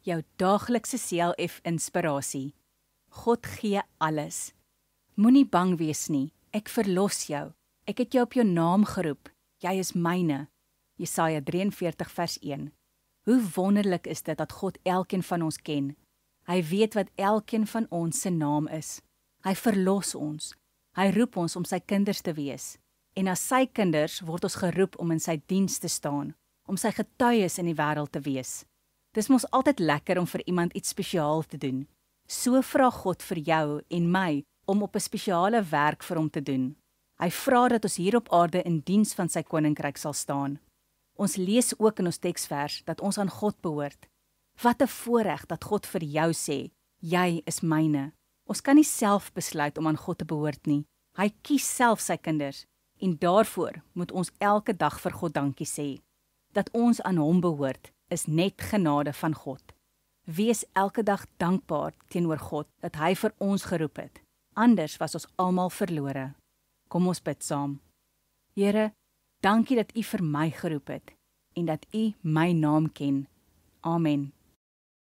jou daaglikse CLF inspirasie. God gee alles. Moenie bang wees nie, ek verlos jou. Ek het jou op jou naam geroep, jy is myne. Jesaja 43 vers 1. Hoe wonderlik is dit dat God elkeen van ons ken. Hy weet wat elkeen van ons se naam is. Hy verlos ons. Hy roep ons om sy kinders te wees. En as sy kinders word ons geroep om in sy diens te staan, om sy getuies in die wêreld te wees. Dis mos altyd lekker om vir iemand iets spesiaal te doen. So vra God vir jou en my om op 'n spesiale werk vir hom te doen. Hy vra dat ons hier op aarde in diens van sy koninkryk sal staan. Ons lees ook in ons teksvers dat ons aan God behoort. Wat 'n voorreg dat God vir jou sê, jy is myne. Ons kan nie self besluit om aan God te behoort nie. Hy kies self sy kinders en daarvoor moet ons elke dag vir God dankie sê. Dat ons aan hom behoort is net genade van God. Wees elke dag dankbaar teenoor God dat hy vir ons geroep het. Anders was ons almal verlore. Kom ons bid saam. Here, dankie dat U vir my geroep het en dat U my naam ken. Amen.